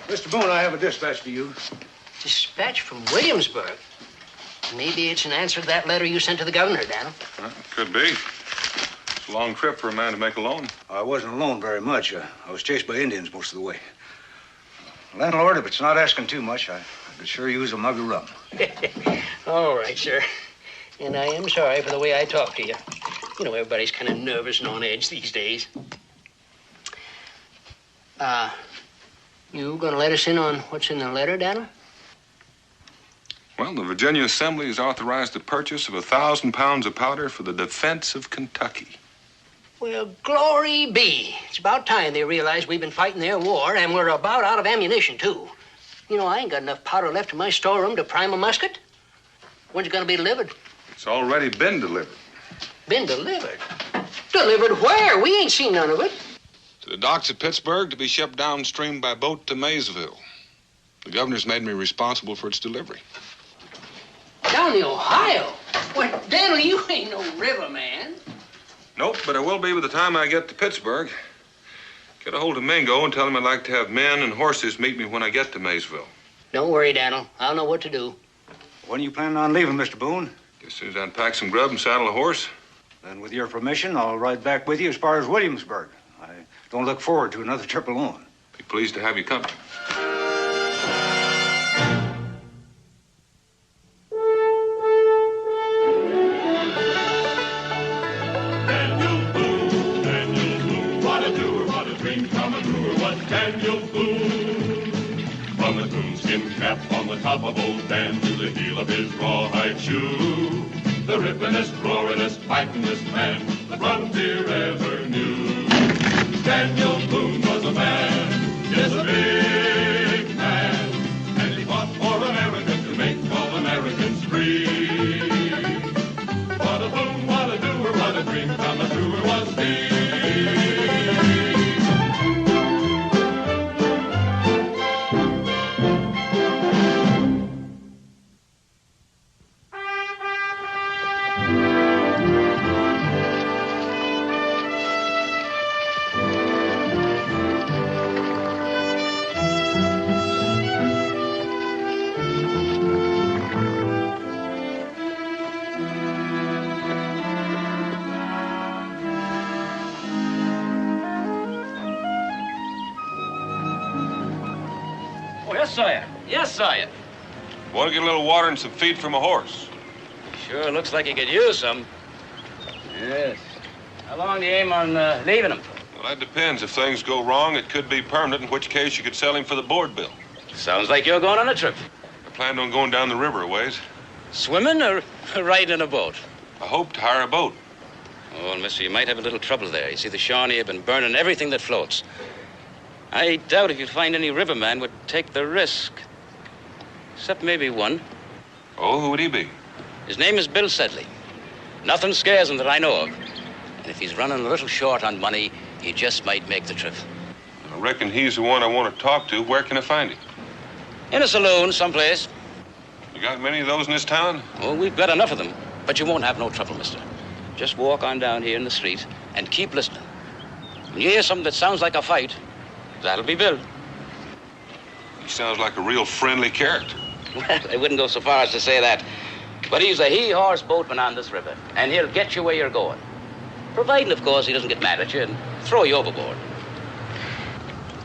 Mr. Boone, I have a dispatch for you. Dispatch from Williamsburg? Maybe it's an answer to that letter you sent to the governor, Daniel. Could be. It's a long trip for a man to make alone. I wasn't alone very much. I was chased by Indians most of the way. Landlord, if it's not asking too much, I could sure use a mug of rum. All right, sir. And I am sorry for the way I talk to you. You know, everybody's kind of nervous and on edge these days. You gonna let us in on what's in the letter, Daniel? Well, the Virginia Assembly has authorized the purchase of 1,000 pounds of powder for the defense of Kentucky. Well, glory be. It's about time they realize we've been fighting their war, and we're about out of ammunition, too. You know, I ain't got enough powder left in my storeroom to prime a musket. When's it gonna be delivered? It's already been delivered. Been delivered? Delivered where? We ain't seen none of it. To the docks at Pittsburgh to be shipped downstream by boat to Maysville. The governor's made me responsible for its delivery. Down the Ohio? Well, Daniel, you ain't no river man. Nope, but I will be by the time I get to Pittsburgh. Get a hold of Mingo and tell him I'd like to have men and horses meet me when I get to Maysville. Don't worry, Daniel. I'll know what to do. When are you planning on leaving, Mr. Boone? As soon as I unpack some grub and saddle a horse. Then with your permission, I'll ride back with you as far as Williamsburg. I don't look forward to another trip alone. Be pleased to have you company. Daniel Boone, what a doer, what a dream come true. Was Daniel Boone. From the coonskin cap on the top of old Dan to the heel of his rawhide shoe. The rippin'est, roarin'est, fightin'est man the frontier ever knew. Daniel Boone was a man, yes, a big man, and he fought for America to make all Americans free. What a Boone, what a doer, what a dream come true was he. Yes, sire. Want to get a little water and some feed from a horse? Sure looks like you could use some. Yes. How long do you aim on leaving him? Well, that depends. If things go wrong, it could be permanent, in which case you could sell him for the board bill. Sounds like you're going on a trip. I planned on going down the river a ways. Swimming or riding in a boat? I hope to hire a boat. Oh, well, mister, you might have a little trouble there. You see, the Shawnee have been burning everything that floats. I doubt if you'd find any riverman would take the risk. Except maybe one. Oh, who would he be? His name is Bill Sedley. Nothing scares him that I know of. And if he's running a little short on money, he just might make the trip. I reckon he's the one I want to talk to. Where can I find him? In a saloon someplace. You got many of those in this town? Oh, we've got enough of them. But you won't have no trouble, mister. Just walk on down here in the street and keep listening. When you hear something that sounds like a fight, that'll be Bill. He sounds like a real friendly character. Well, I wouldn't go so far as to say that. But he's a he-horse boatman on this river, and he'll get you where you're going. Providing, of course, he doesn't get mad at you and throw you overboard.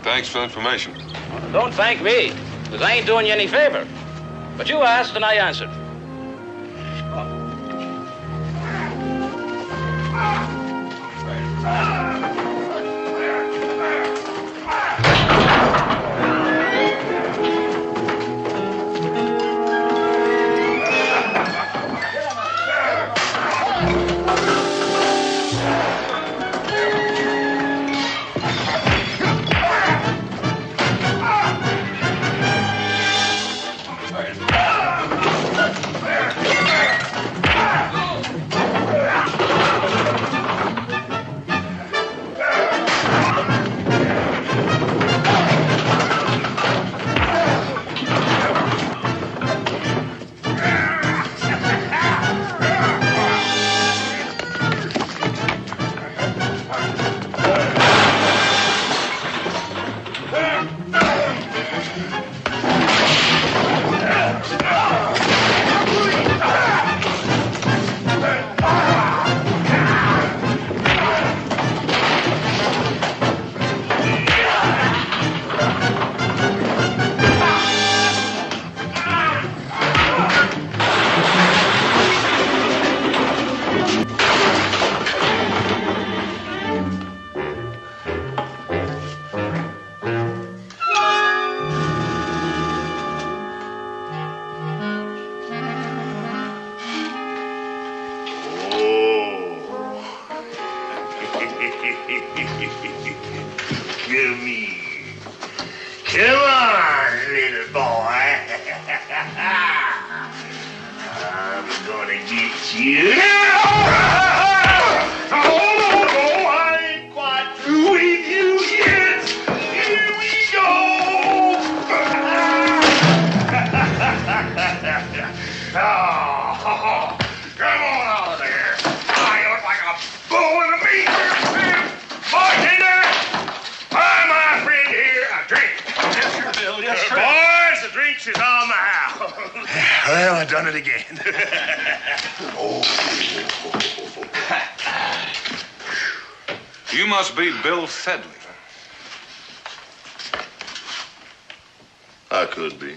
Thanks for the information. Well, don't thank me, because I ain't doing you any favor. But you asked, and I answered. Come on, little boy. I'm gonna get you. Oh, I ain't quite through with you yet. Here we go. Oh, come on out of there. Oh, you look like a bull in a meat. Bartender, buy my friend here a drink. Yes, sir, Bill. Yes, sir. Boys, the drinks is on the house. Well, I done it again. You must be Bill Sedley. I could be.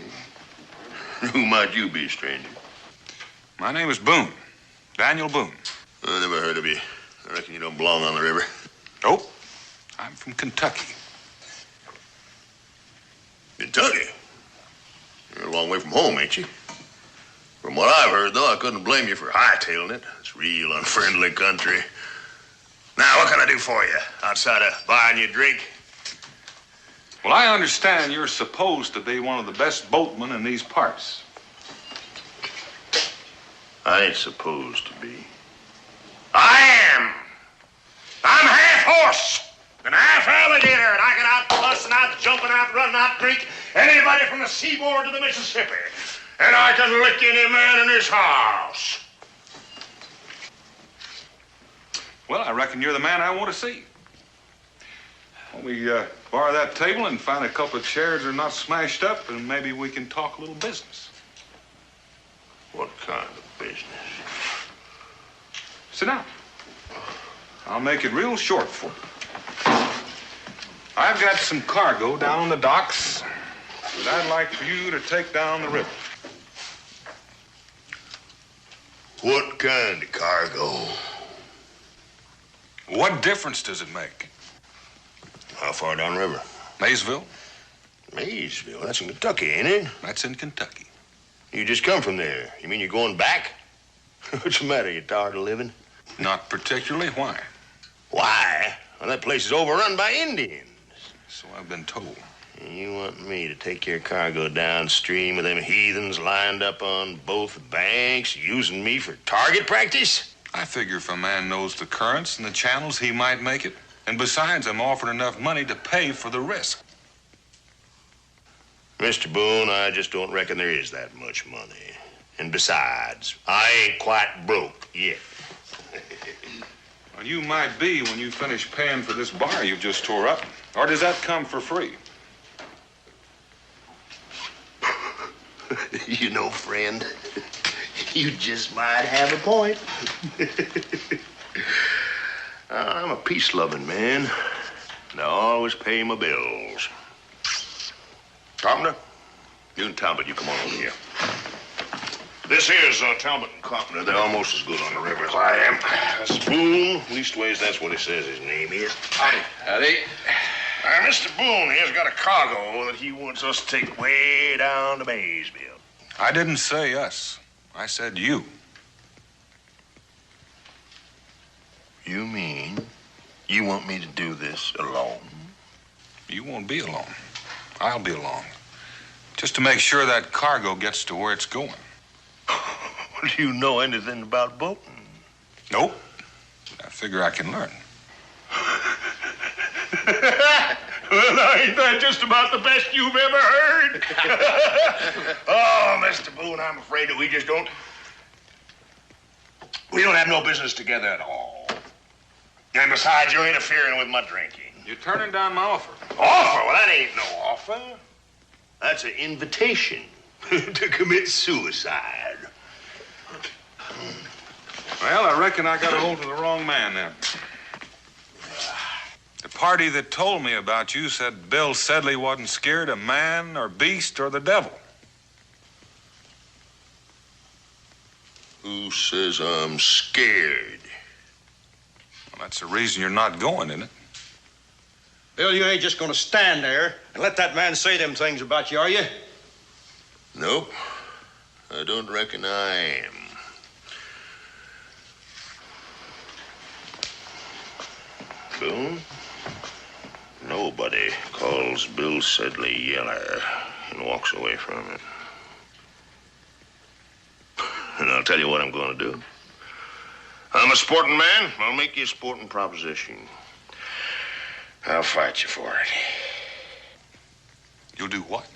Who might you be, stranger? My name is Boone. Daniel Boone. I never heard of you. I reckon you don't belong on the river. Nope. I'm from Kentucky. Kentucky? You're a long way from home, ain't you? From what I've heard, though, I couldn't blame you for hightailing it. It's real unfriendly country. Now, what can I do for you, outside of buying you a drink? Well, I understand you're supposed to be one of the best boatmen in these parts. I ain't supposed to be. I am! I'm half horse and half alligator, and I can out fuss and out jump and out run and out drink anybody from the seaboard to the Mississippi. And I can lick any man in this house. Well, I reckon you're the man I want to see. Well, we borrow that table and find a couple of chairs that are not smashed up, and maybe we can talk a little business. What kind of business? Sit down. I'll make it real short for you. I've got some cargo down on the docks that I'd like for you to take down the river. What kind of cargo? What difference does it make? How far downriver? Maysville? Maysville? That's in Kentucky, ain't it? That's in Kentucky. You just come from there. You mean you're going back? What's the matter? You tired of living? Not particularly. Why? Why? Well, that place is overrun by Indians. So I've been told. You want me to take your cargo downstream with them heathens lined up on both banks, using me for target practice? I figure if a man knows the currents and the channels, he might make it. And besides, I'm offered enough money to pay for the risk. Mr. Boone, I just don't reckon there is that much money. And besides, I ain't quite broke yet. Well, you might be when you finish paying for this bar you've just tore up. Or does that come for free? You know, friend, you just might have a point. I'm a peace-loving man, and I always pay my bills. Carpenter, you and Talbot, you come on over here. This here's Talbot and Carpenter. They're almost as good on the river as I am. That's Boone. Leastways, that's what he says his name is. Howdy. Mr. Boone here's got a cargo that he wants us to take way down to Maysville. I didn't say us. I said you. You mean you want me to do this alone? You won't be alone. I'll be along. Just to make sure that cargo gets to where it's going. Do you know anything about boating? Nope. I figure I can learn. Well, ain't that just about the best you've ever heard? Oh, Mr. Boone, I'm afraid that we don't have no business together at all. And besides, you're interfering with my drinking. You're turning down my offer. Offer? Well, that ain't no offer. That's an invitation to commit suicide. Well, I reckon I got a hold of the wrong man then. The party that told me about you said Bill Sedley wasn't scared of man or beast or the devil. Who says I'm scared? Well, that's the reason you're not going, isn't it? Bill, you ain't just gonna stand there and let that man say them things about you, are you? Nope. I don't reckon I am. Boone, Nobody calls Bill Sedley Yeller and walks away from it. And I'll tell you what I'm going to do. I'm a sporting man. I'll make you a sporting proposition. I'll fight you for it. You'll do what?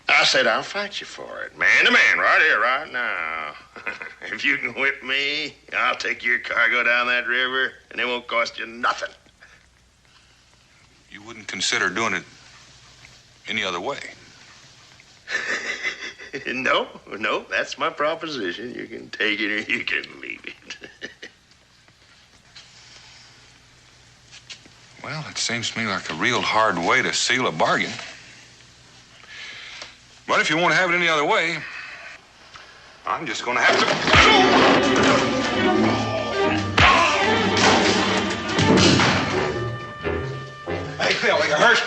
I said I'll fight you for it. Man to man, right here, right now. If you can whip me, I'll take your cargo down that river, and it won't cost you nothing. You wouldn't consider doing it any other way? No, that's my proposition. You can take it or you can leave it. Well, it seems to me like a real hard way to seal a bargain. But if you won't have it any other way, I'm just going to have to... Hey, Phil, you hurt?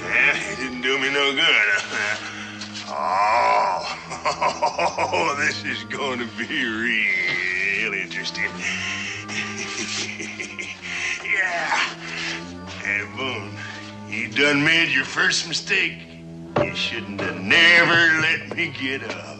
Yeah, it didn't do me no good. Oh, this is going to be real interesting. Yeah. Hey, Boone, you done made your first mistake. You shouldn't have never let me get up.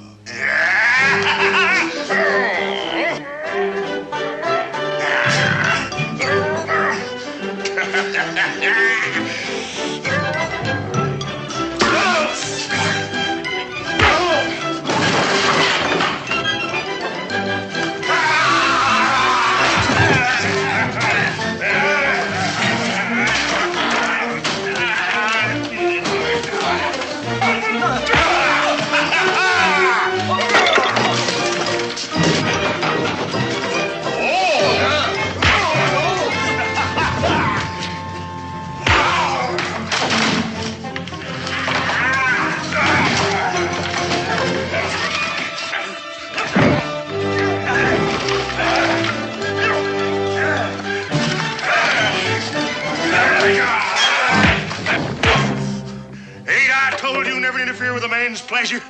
With a man's pleasure.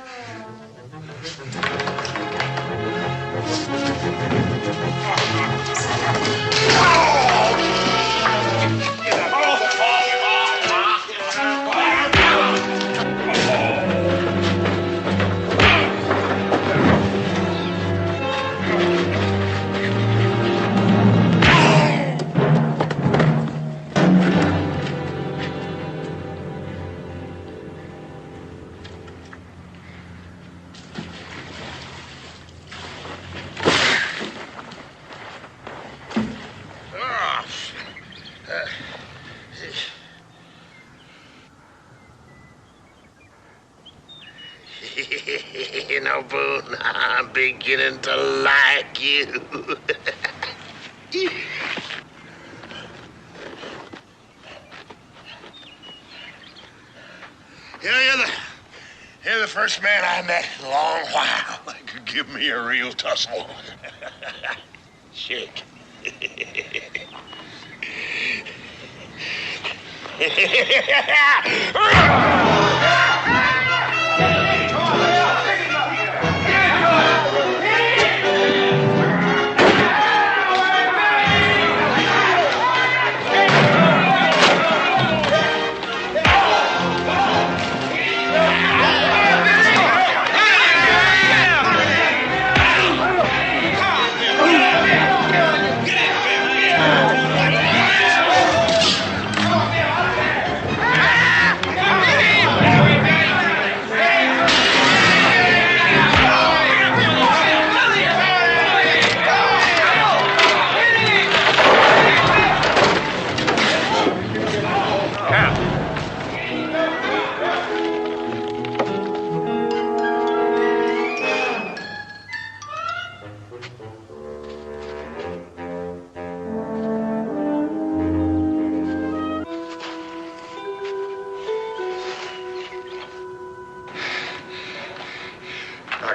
You know, Boone, I'm beginning to like you. You know, you're the first man I met in a long while that could give me a real tussle. Shake.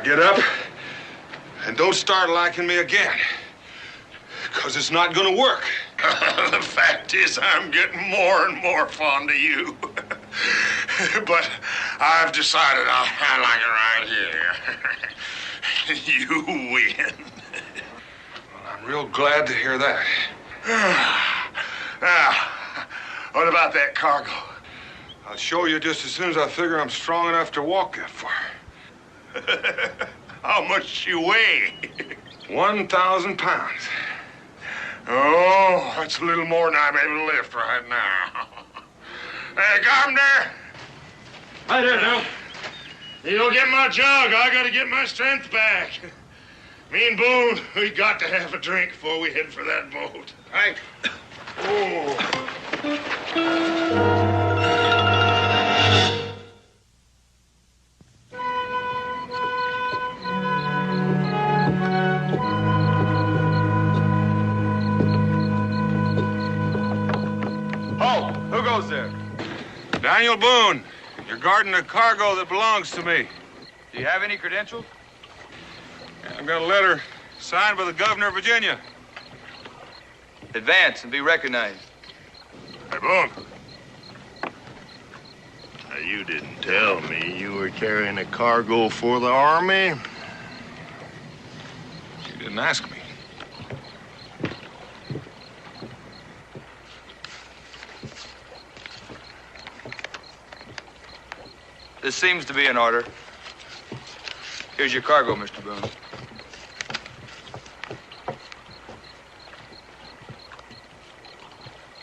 Get up and don't start liking me again, because it's not going to work. The fact is, I'm getting more and more fond of you. But I've decided I like it right here. You win. Well, I'm real glad to hear that. Now, What about that cargo? I'll show you just as soon as I figure I'm strong enough to walk that far. How much you weigh? 1,000 pounds. Oh, that's a little more than I'm able to lift right now. Hey, Carpenter! Hi there, now. You don't get my jug. I gotta get my strength back. Me and Boone, we got to have a drink before we head for that boat. Right. Oh. Oh, who goes there? Daniel Boone. You're guarding a cargo that belongs to me. Do you have any credentials? I've got a letter signed by the governor of Virginia. Advance and be recognized. Hey, Boone. Now, you didn't tell me you were carrying a cargo for the Army. You didn't ask me. This seems to be in order. Here's your cargo, Mr. Boone.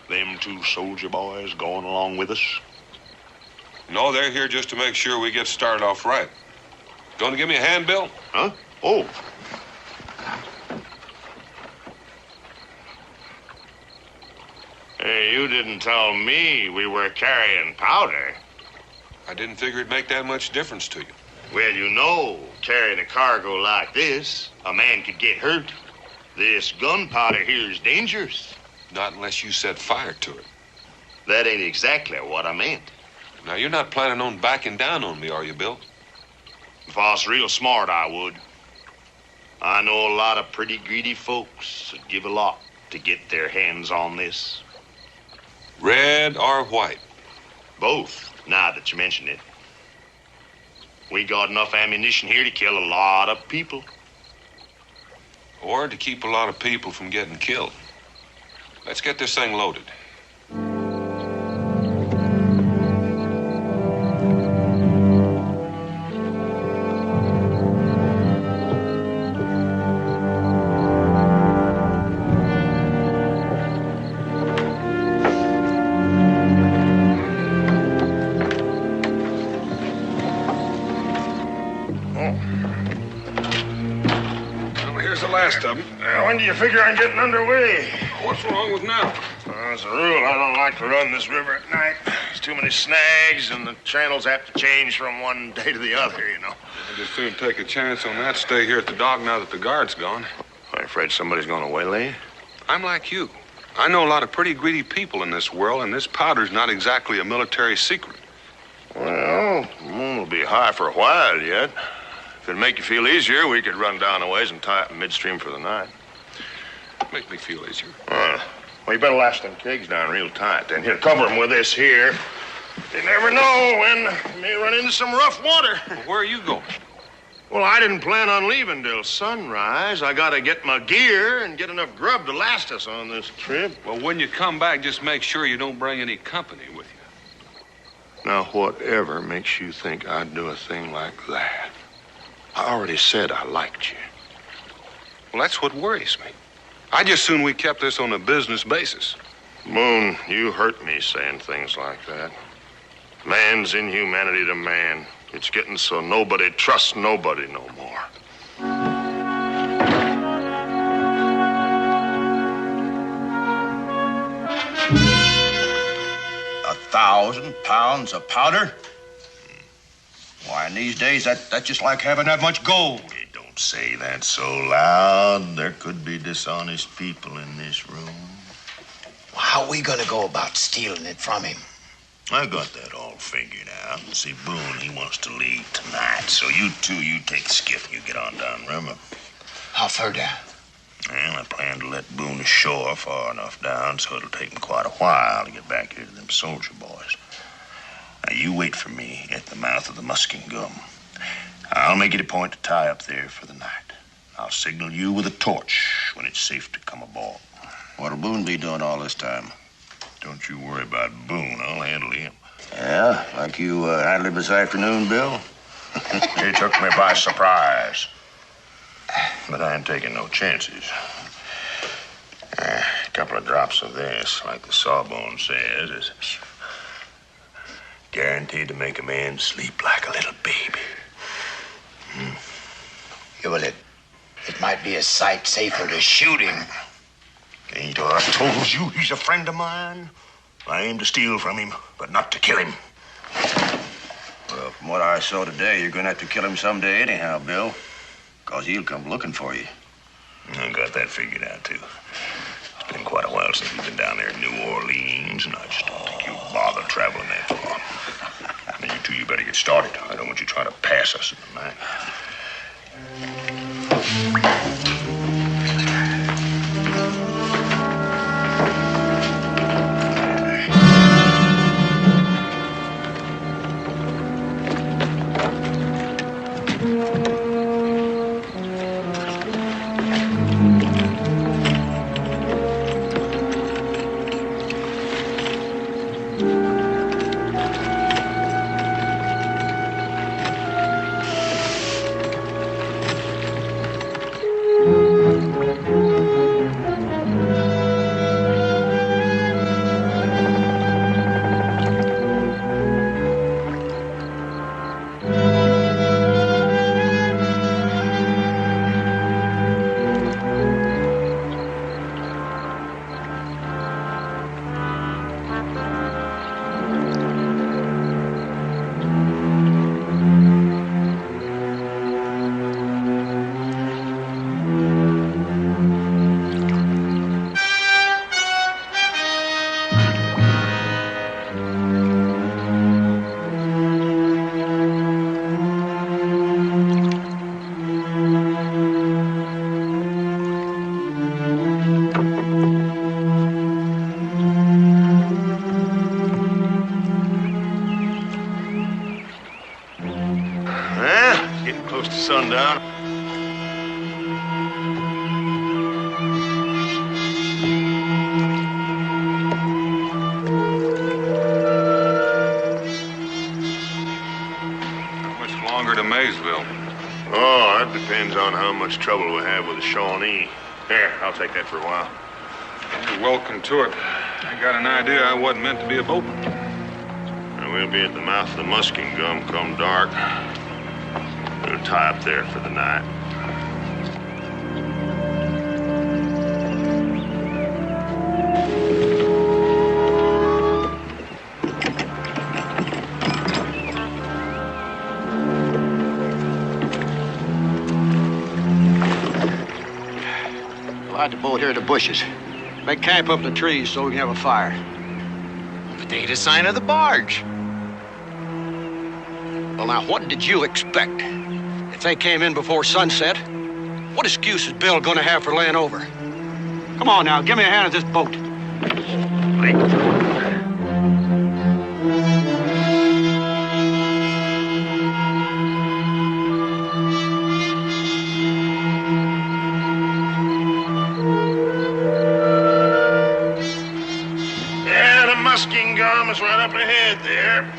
Them two soldier boys going along with us? No, they're here just to make sure we get started off right. Going to give me a hand, Bill? Huh? Oh. Hey, you didn't tell me we were carrying powder. I didn't figure it'd make that much difference to you. Well, you know, carrying a cargo like this, a man could get hurt. This gunpowder here is dangerous. Not unless you set fire to it. That ain't exactly what I meant. Now, you're not planning on backing down on me, are you, Bill? If I was real smart, I would. I know a lot of pretty greedy folks that give a lot to get their hands on this. Red or white? Both, now that you mention it. We got enough ammunition here to kill a lot of people. Or to keep a lot of people from getting killed. Let's get this thing loaded. Last of them. When do you figure I'm getting underway? What's wrong with now? As a rule, I don't like to run this river at night. There's too many snags, and the channels have to change from one day to the other, you know. I'd just soon take a chance on that. Stay here at the dock now that the guard's gone. I'm afraid somebody's going to waylay you. I'm like you. I know a lot of pretty greedy people in this world, and this powder's not exactly a military secret. Well, the moon will be high for a while yet. If it'd make you feel easier, we could run down a ways and tie up midstream for the night. Make me feel easier. Well, you better lash them kegs down real tight, then. Here, cover them with this here. You never know when you may run into some rough water. Well, where are you going? Well, I didn't plan on leaving till sunrise. I gotta get my gear and get enough grub to last us on this trip. Well, when you come back, just make sure you don't bring any company with you. Now, whatever makes you think I'd do a thing like that? I already said I liked you. Well, that's what worries me. I'd just soon we kept this on a business basis. Boone, you hurt me saying things like that. Man's inhumanity to man. It's getting so nobody trusts nobody no more. 1,000 pounds of powder? Why, in these days, that's just like having that much gold. Hey, don't say that so loud. There could be dishonest people in this room. How are we gonna go about stealing it from him? I got that all figured out. See, Boone, he wants to leave tonight. So you take a skiff and you get on downriver. How far down? Well, I plan to let Boone ashore far enough down so it'll take him quite a while to get back here to them soldier boys. Now, you wait for me at the mouth of the Muskingum. I'll make it a point to tie up there for the night. I'll signal you with a torch when it's safe to come aboard. What'll Boone be doing all this time? Don't you worry about Boone. I'll handle him. Yeah, like you handled it this afternoon, Bill? He took me by surprise. But I ain't taking no chances. A couple of drops of this, like the Sawbone says, is guaranteed to make a man sleep like a little baby. Yeah, well, it might be a sight safer to shoot him. Ain't I told you he's a friend of mine? I aim to steal from him, but not to kill him. Well, from what I saw today, you're going to have to kill him someday anyhow, Bill. Because he'll come looking for you. I got that figured out, too. It's been quite a while since we've been down there in New Orleans, and I just don't think you'll bother traveling that far. Now, you two, you better get started. I don't want you trying to pass us in the night. Close to sundown. How much longer to Maysville? Oh, that depends on how much trouble we have with the Shawnee. Here, I'll take that for a while. You're welcome to it. I got an idea I wasn't meant to be a boatman. We'll be at the mouth of the Muskingum come dark. We'll tie up there for the night. We'll hide the boat here in the bushes. Make camp up in the trees so we can have a fire. But there ain't a sign of the barge. Well, now, what did you expect? If they came in before sunset, what excuse is Bill gonna have for laying over? Come on now, give me a hand at this boat. Yeah, the Muskingum is right up ahead there.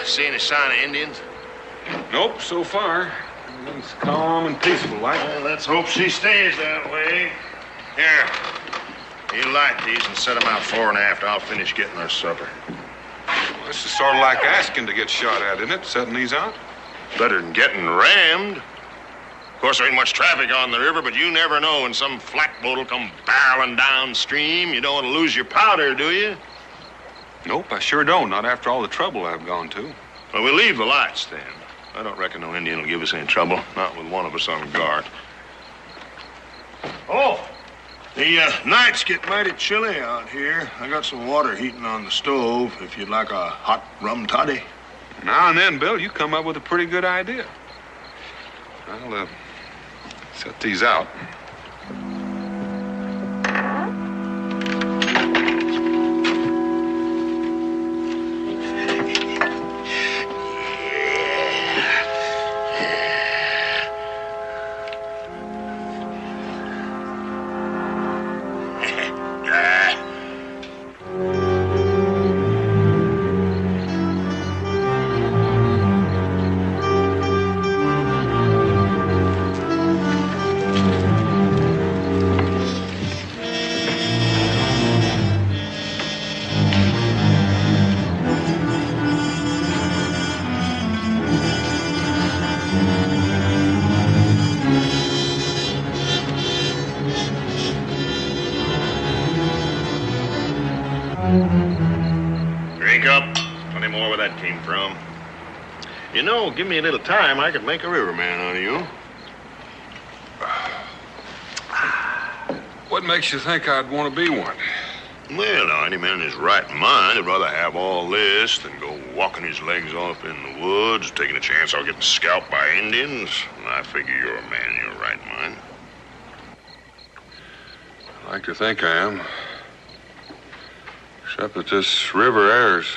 See any sign of Indians? Nope, so far. It's calm and peaceful like. Well, let's hope she stays that way. Here, you light these and set them out fore and aft. I'll finish getting our supper. Well, this is sort of like asking to get shot at, isn't it, setting these out? Better than getting rammed. Of course, there ain't much traffic on the river, but you never know when some flatboat will come barreling downstream. You don't want to lose your powder, do you? Nope, I sure don't. Not after all the trouble I've gone to. Well, we'll leave the lights then. I don't reckon no Indian will give us any trouble. Not with one of us on guard. Oh, the nights get mighty chilly out here. I got some water heating on the stove if you'd like a hot rum toddy. Now and then, Bill, you come up with a pretty good idea. I'll set these out. You know, give me a little time, I could make a riverman out of you. What makes you think I'd want to be one? Well, now, any man in his right mind would rather have all this than go walking his legs off in the woods, taking a chance on getting scalped by Indians. And I figure you're a man in your right mind. I like to think I am. Except that this river air's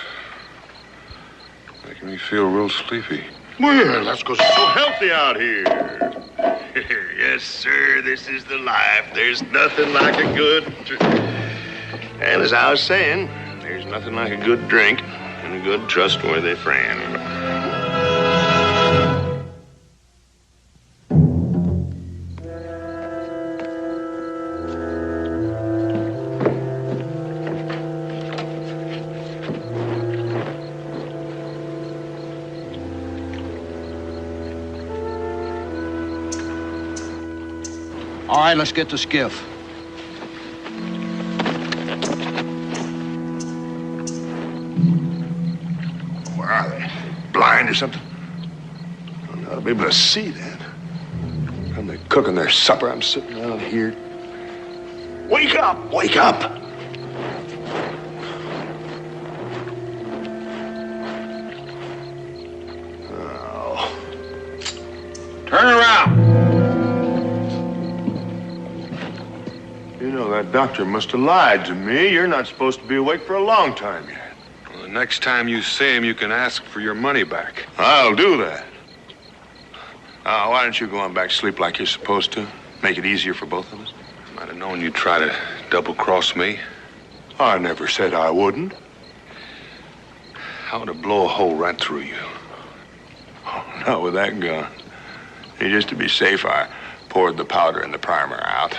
making me feel real sleepy. Well, that's because it's so healthy out here. Yes, sir, this is the life. There's nothing like a good... And as I was saying, there's nothing like a good drink and a good, trustworthy friend. All right, let's get the skiff. Where are they? Blind or something? I ought to be able to see that. And they're cooking their supper. I'm sitting out here. Wake up! Wake up! Oh. Turn around! You know, that doctor must have lied to me. You're not supposed to be awake for a long time yet. Well, the next time you see him, you can ask for your money back. I'll do that. Why don't you go on back to sleep like you're supposed to? Make it easier for both of us. I might have known you'd try to double-cross me. I never said I wouldn't. I ought to blow a hole right through you. Oh, not with that gun. Hey, just to be safe, I poured the powder and the primer out.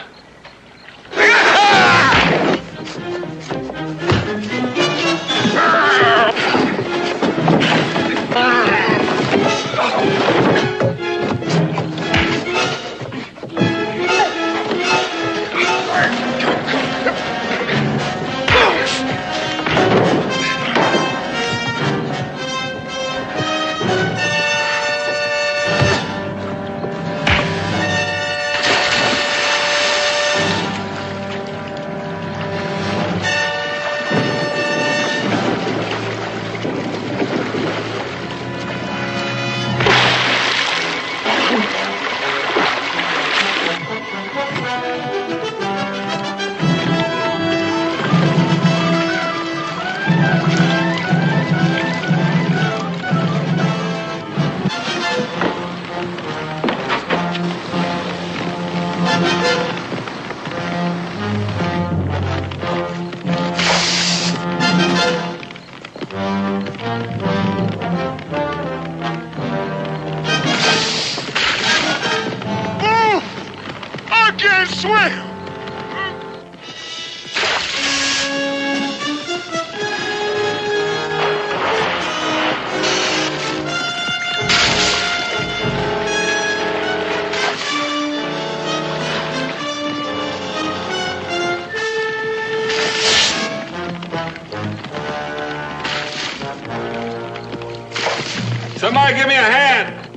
Somebody give me a hand.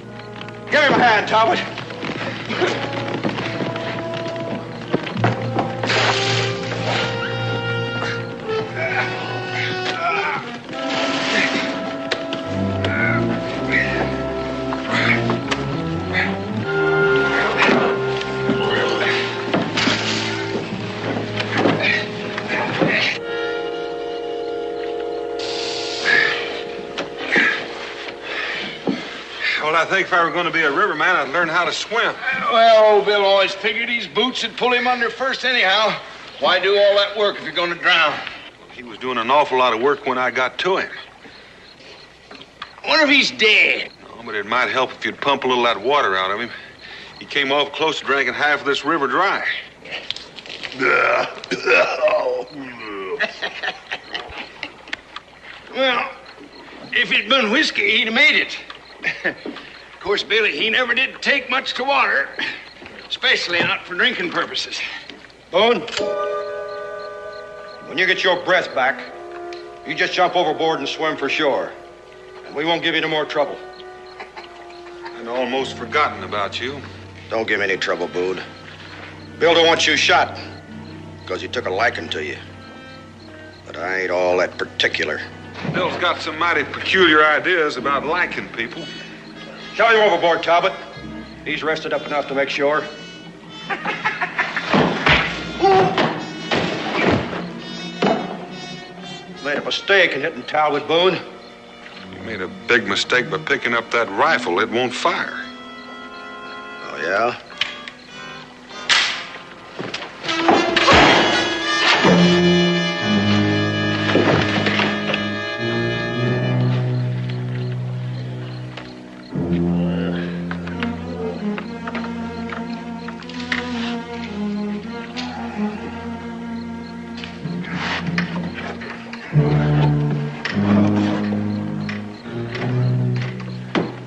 Give him a hand, Talbot. Well, I think if I were going to be a riverman, I'd learn how to swim. Well, old Bill always figured these boots would pull him under first anyhow. Why do all that work if you're going to drown? He was doing an awful lot of work when I got to him. Wonder if he's dead. No, but it might help if you'd pump a little of that water out of him. He came awful close to drinking half of this river dry. Well, if it'd been whiskey, he'd have made it. Of course, Billy, he never did take much to water, especially not for drinking purposes. Boone, when you get your breath back, you just jump overboard and swim for shore. And we won't give you no more trouble. I'd almost forgotten about you. Don't give me any trouble, Boone. Bill don't want you shot because he took a liking to you. But I ain't all that particular. Bill's got some mighty peculiar ideas about liking people. Shove him overboard, Talbot. He's rested up enough to make sure. Made a mistake in hitting Talbot, Boone. You made a big mistake by picking up that rifle. It won't fire. Oh, yeah?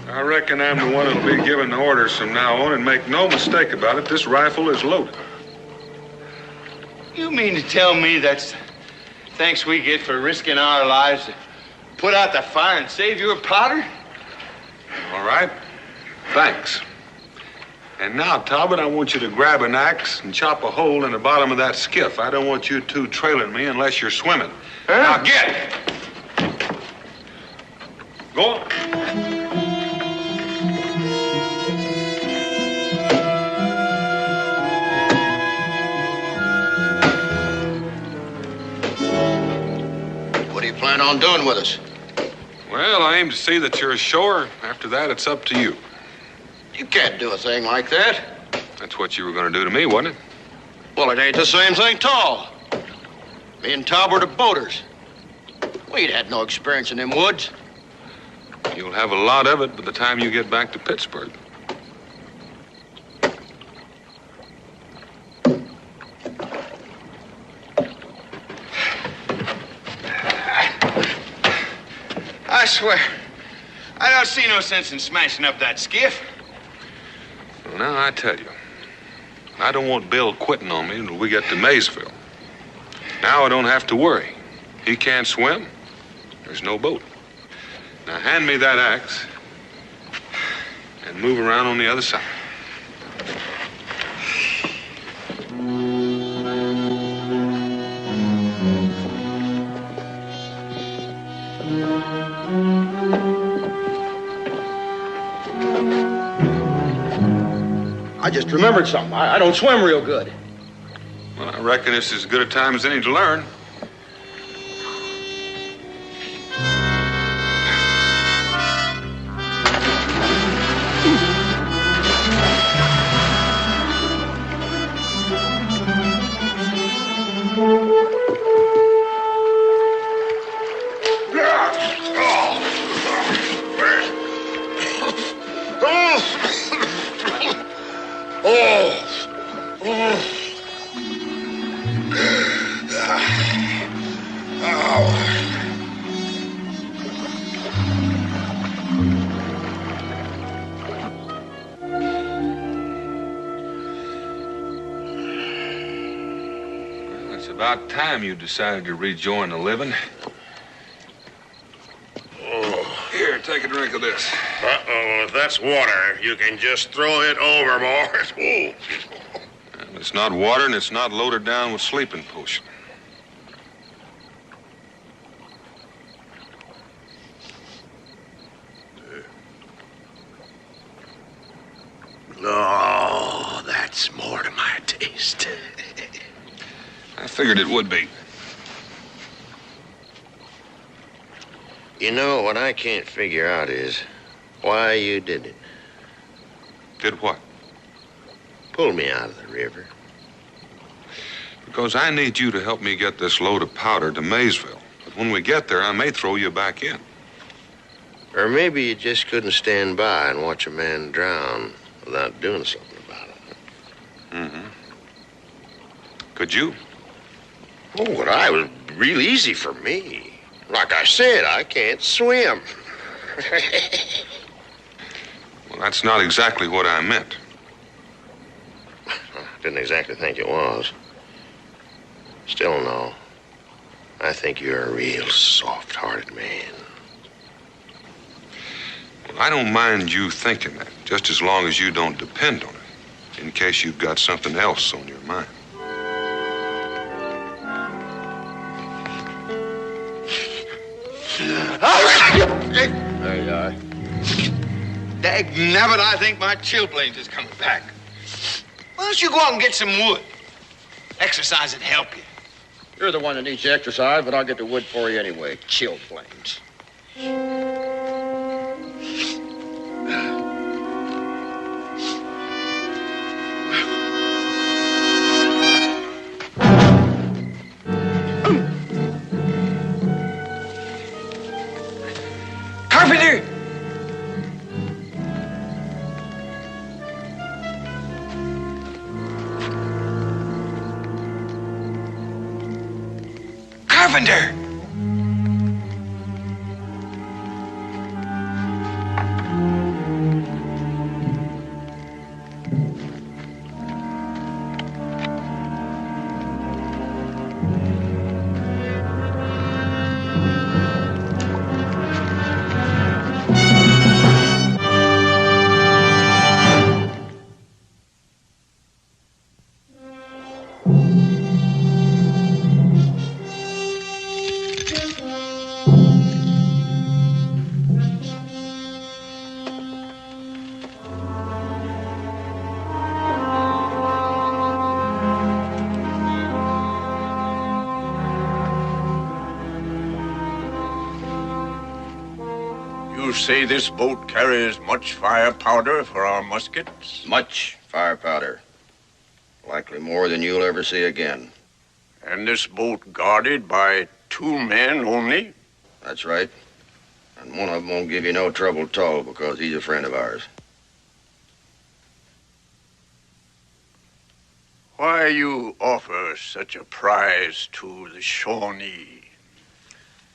I reckon I'm the one that'll be giving the orders from now on, and make no mistake about it, this rifle is loaded. You mean to tell me that's thanks we get for risking our lives to put out the fire and save your powder? All right. Thanks. And now, Talbot, I want you to grab an axe and chop a hole in the bottom of that skiff. I don't want you two trailing me unless you're swimming. Huh? Now get! Go on. What do you plan on doing with us? Well, I aim to see that you're ashore. After that, it's up to you. You can't do a thing like that. That's what you were going to do to me, wasn't it? Well, it ain't the same thing at all. Me and Talbot are boaters. We ain't had no experience in them woods. You'll have a lot of it by the time you get back to Pittsburgh. I swear, I don't see no sense in smashing up that skiff. Well, now, I tell you, I don't want Bill quitting on me until we get to Maysville. Now I don't have to worry. He can't swim. There's no boat. Now, hand me that axe and move around on the other side. I just remembered something. I don't swim real good. Well, I reckon it's as good a time as any to learn. It's about time you decided to rejoin the living. Here, take a drink of this. Uh-oh, if that's water, you can just throw it overboard. Ooh. And it's not water, and it's not loaded down with sleeping potion. Oh, that's more to my taste. I figured it would be. You know, what I can't figure out is why you did it. Did what? Pull me out of the river. Because I need you to help me get this load of powder to Maysville. But when we get there, I may throw you back in. Or maybe you just couldn't stand by and watch a man drown without doing something about it. Mm-hmm. Could you? Oh, well, it was real easy for me. Like I said, I can't swim. Well, that's not exactly what I meant. I didn't exactly think it was. Still, no. I think you're a real soft-hearted man. I don't mind you thinking that, just as long as you don't depend on it, in case you've got something else on your mind. There you are. Dagnabbit, I think my chilblains is coming back. Why don't you go out and get some wood? Exercise would help you. You're the one that needs the exercise, but I'll get the wood for you anyway. Chilblains. Carpenter! Carpenter! You say this boat carries much firepower for our muskets? Much firepower. Likely more than you'll ever see again. And this boat guarded by 2 men only? That's right. And one of them won't give you no trouble at all because he's a friend of ours. Why you offer such a prize to the Shawnee?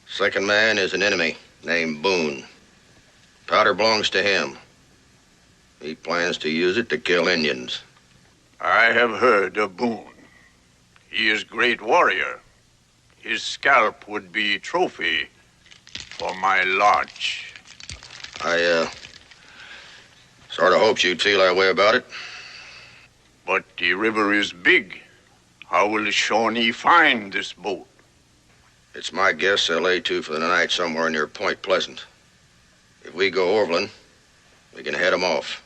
Second man is an enemy named Boone. Powder belongs to him. He plans to use it to kill Indians. I have heard of Boone. He is great warrior. His scalp would be trophy for my lodge. I, sort of hoped you'd feel that way about it. But the river is big. How will the Shawnee find this boat? It's my guess they'll lay to for the night somewhere near Point Pleasant. If we go overland, we can head them off.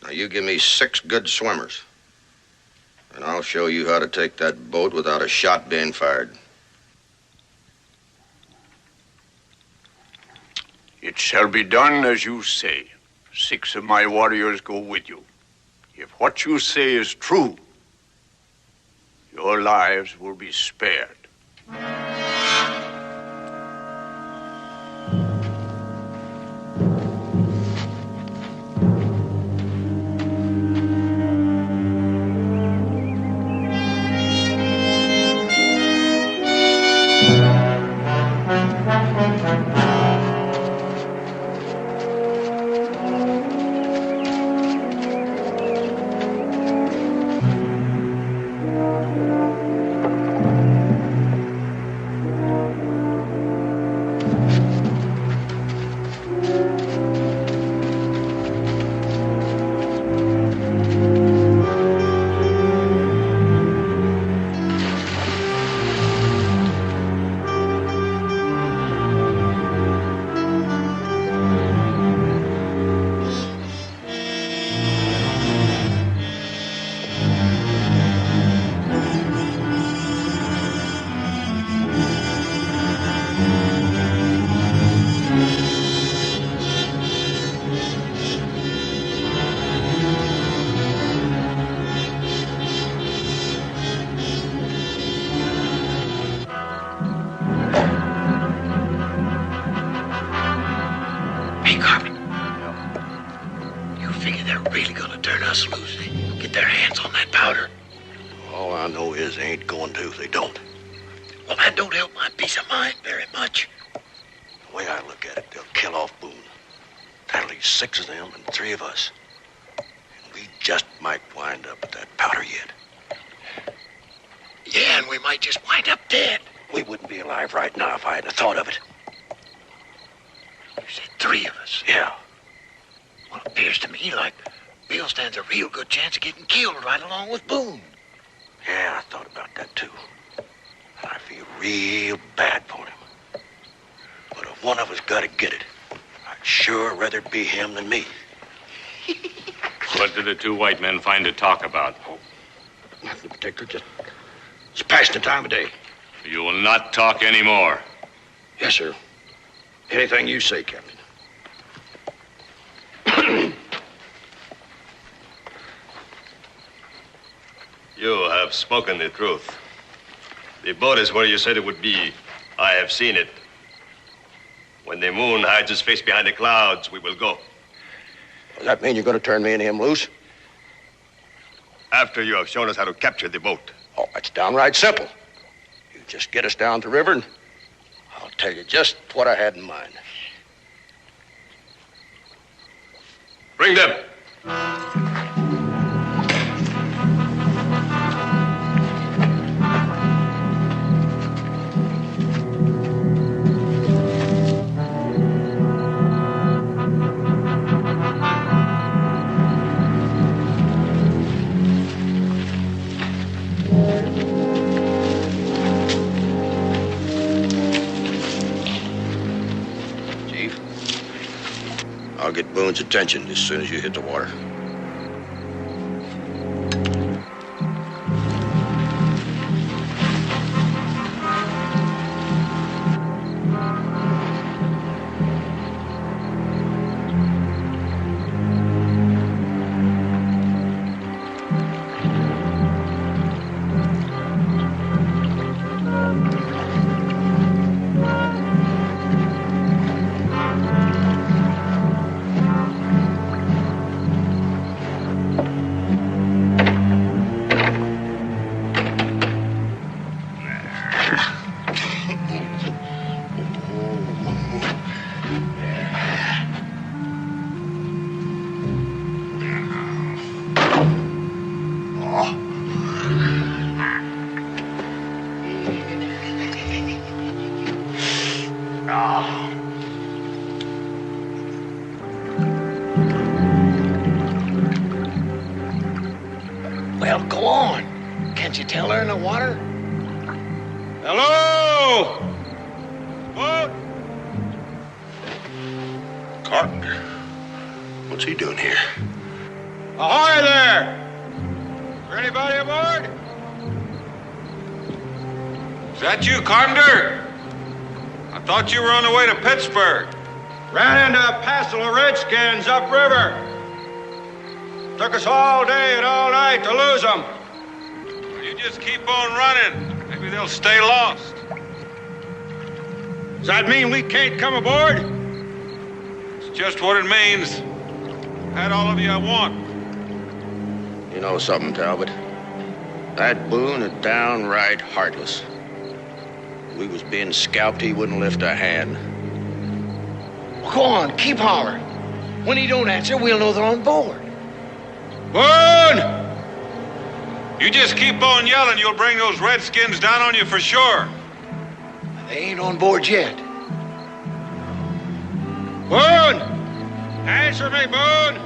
Now, you give me 6 good swimmers, and I'll show you how to take that boat without a shot being fired. It shall be done as you say. 6 of my warriors go with you. If what you say is true, your lives will be spared. really gonna turn us loose, get their hands on that powder? All I know is they ain't going to if they don't. Well, that don't help my peace of mind very much. The way I look at it, they'll kill off Boone. That'll leave 6 of them and 3 of us. And we just might wind up with that powder yet. Yeah, and we might just wind up dead. We wouldn't be alive right now if I hadn't thought of it. You said 3? 3 of us? Yeah. Well, it appears to me like Bill stands a real good chance of getting killed right along with Boone. Yeah, I thought about that, too. And I feel real bad for him. But if one of us got to get it, I'd sure rather it be him than me. What did the 2 white men find to talk about? Oh, nothing particular, just passing the time of day. You will not talk anymore. Yes, sir. Anything you say, Captain. You have spoken the truth. The boat is where you said it would be. I have seen it. When the moon hides its face behind the clouds, we will go. Does that mean you're going to turn me and him loose? After you have shown us how to capture the boat. Oh, that's downright simple. You just get us down the river and I'll tell you just what I had in mind. Bring them. I'll get Boone's attention as soon as you hit the water. Well, go on. Can't you tell her in the water? Hello? Boat? Carpenter. What's he doing here? Ahoy there! Is there anybody aboard? Is that you, Carpenter? I thought you were on the way to Pittsburgh. Ran into a passel of redskins upriver. Took us all day and all night to lose them. Well, you just keep on running. Maybe they'll stay lost. Does that mean we can't come aboard? It's just what it means. Had all of you I want. You know something, Talbot? That Boone is downright heartless. If we was being scalped, he wouldn't lift a hand. Well, go on, keep hollering. When he don't answer, we'll know they're on board. Boone! You just keep on yelling, you'll bring those redskins down on you for sure. They ain't on board yet. Boone! Answer me, Boone!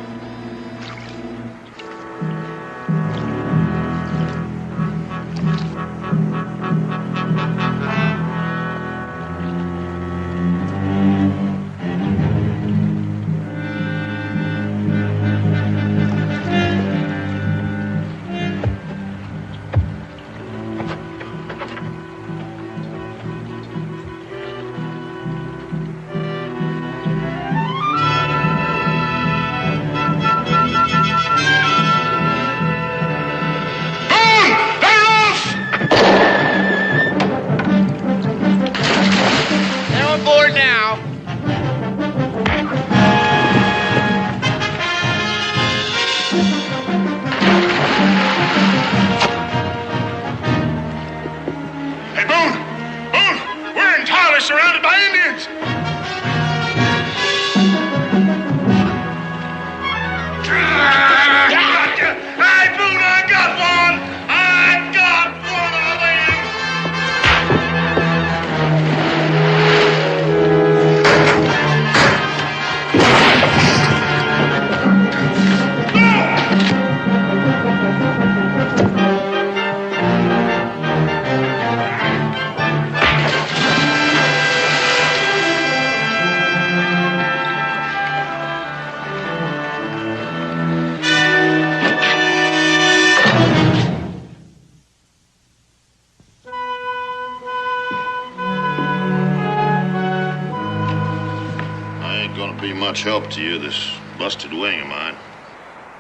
help to you, this busted wing of mine.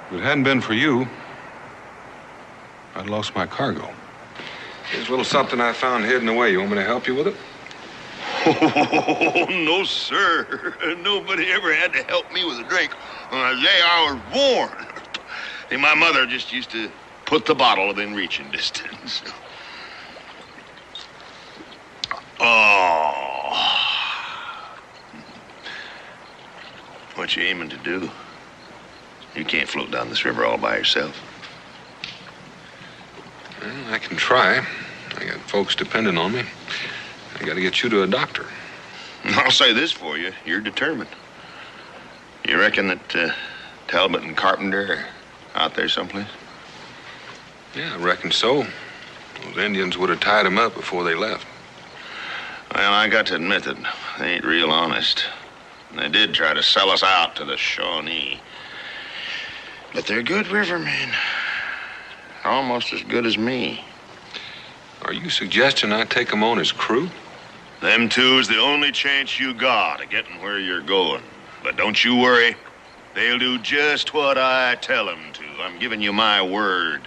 If it hadn't been for you, I'd lost my cargo. Here's a little something I found hidden away. You want me to help you with it? Oh, no, sir. Nobody ever had to help me with a drink on the day I was born. See, my mother just used to put the bottle within reaching distance. Oh. What you aiming to do? You can't float down this river all by yourself. Well, I can try. I got folks depending on me. I got to get you to a doctor. I'll say this for you. You're determined. You reckon that Talbot and Carpenter are out there someplace? Yeah, I reckon so. Those Indians would have tied him up before they left. Well, I got to admit that they ain't real honest. They did try to sell us out to the Shawnee. But they're good rivermen. Almost as good as me. Are you suggesting I take them on as crew? Them two's the only chance you got of getting where you're going. But don't you worry. They'll do just what I tell them to. I'm giving you my word.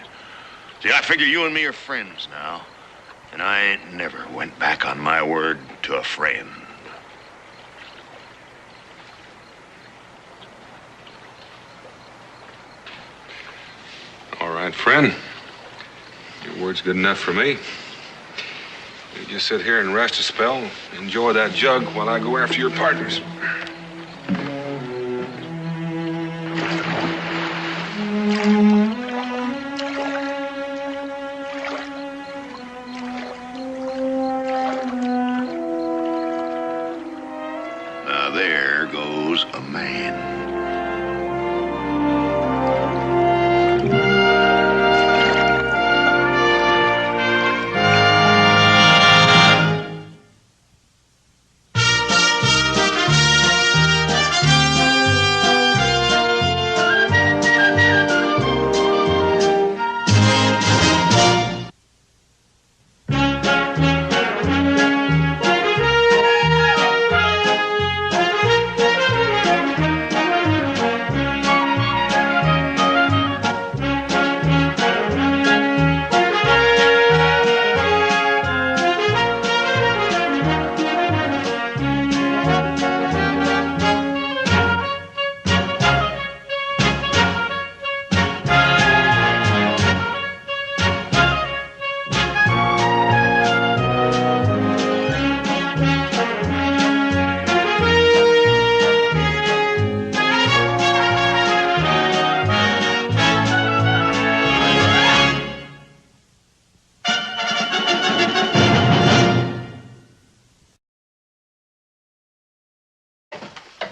See, I figure you and me are friends now. And I ain't never went back on my word to a friend. All right, friend. Your word's good enough for me. You just sit here and rest a spell. Enjoy that jug while I go after your partners. Now there goes a man.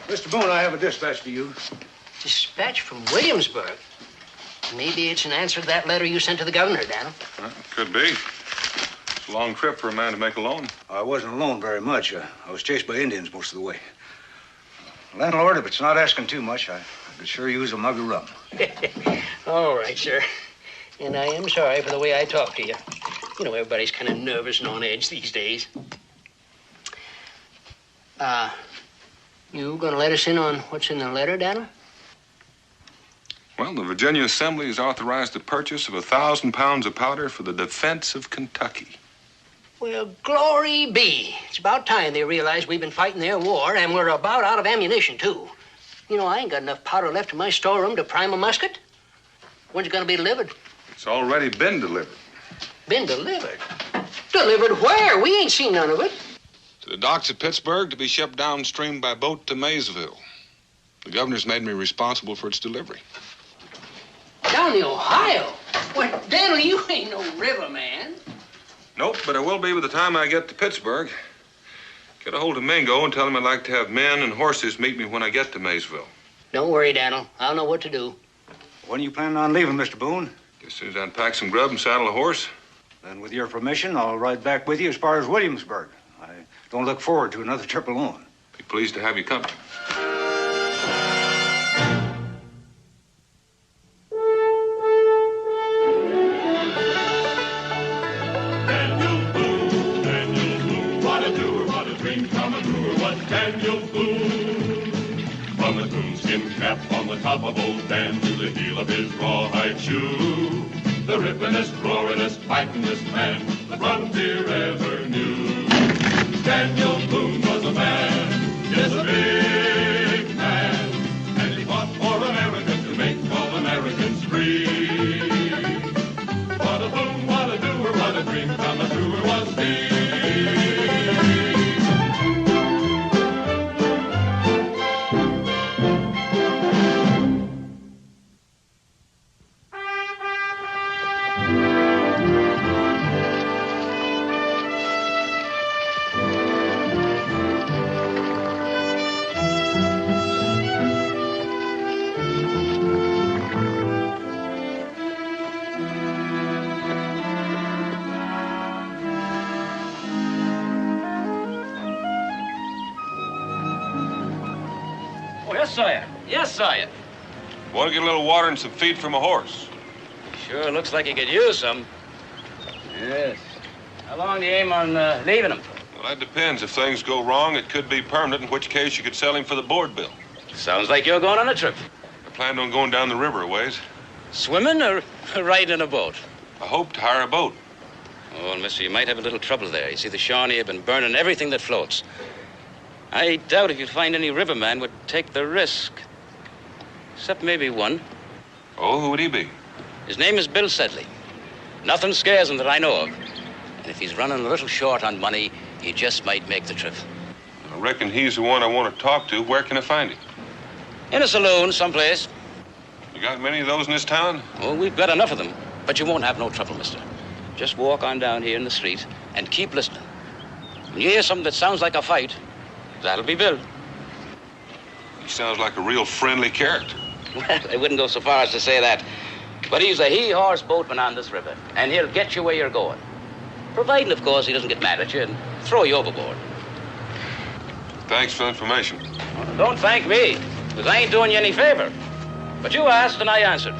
Mr. Boone, I have a dispatch for you. Dispatch from Williamsburg? Maybe it's an answer to that letter you sent to the governor, Daniel. Could be. It's a long trip for a man to make alone. I wasn't alone very much. I was chased by Indians most of the way. Landlord, if it's not asking too much, I could sure use a mug of rum. All right, sir. And I am sorry for the way I talk to you. You know, everybody's kind of nervous and on edge these days. You gonna let us in on what's in the letter, Daniel? Well, the Virginia Assembly has authorized the purchase of 1,000 pounds of powder for the defense of Kentucky. Well, glory be. It's about time they realize we've been fighting their war, and we're about out of ammunition, too. You know, I ain't got enough powder left in my storeroom to prime a musket. When's it gonna be delivered? It's already been delivered. Been delivered? Delivered where? We ain't seen none of it. To the docks at Pittsburgh to be shipped downstream by boat to Maysville. The governor's made me responsible for its delivery. Down the Ohio? Well, Daniel, you ain't no river man. Nope, but I will be by the time I get to Pittsburgh. Get a hold of Mingo and tell him I'd like to have men and horses meet me when I get to Maysville. Don't worry, Daniel. I'll know what to do. When are you planning on leaving, Mr. Boone? As soon as I unpack some grub and saddle a horse. Then with your permission, I'll ride back with you as far as Williamsburg. I don't look forward to another trip alone. Be pleased to have you company. Daniel Boone, what a doer, what a dream come true, what Daniel Boone. From the top of old Dan to the heel of his rawhide shoe. The ripplingest, roaringest, fightingest man the frontier ever knew. Daniel Boone was a man, yes, a big man, and he fought for America to make all Americans free. What a Boone, what a doer, what a dream come truer was he. Sire. Yes, sire. Want to get a little water and some feed from a horse? Sure looks like you could use some. Yes. How long do you aim on leaving him? Well, that depends. If things go wrong, it could be permanent, in which case you could sell him for the board bill. Sounds like you're going on a trip. I planned on going down the river a ways. Swimming or riding in a boat? I hope to hire a boat. Oh, well, mister, you might have a little trouble there. You see, the Shawnee have been burning everything that floats. I doubt if you'd find any riverman would take the risk. Except maybe one. Oh, who would he be? His name is Bill Sedley. Nothing scares him that I know of. And if he's running a little short on money, he just might make the trip. I reckon he's the one I want to talk to. Where can I find him? In a saloon someplace. You got many of those in this town? Oh, we've got enough of them. But you won't have no trouble, mister. Just walk on down here in the street and keep listening. When you hear something that sounds like a fight, that'll be Bill. He sounds like a real friendly character. Well, I wouldn't go so far as to say that. But he's a he-horse boatman on this river, and he'll get you where you're going. Providing, of course, he doesn't get mad at you and throw you overboard. Thanks for the information. Well, don't thank me, because I ain't doing you any favor. But you asked, and I answered.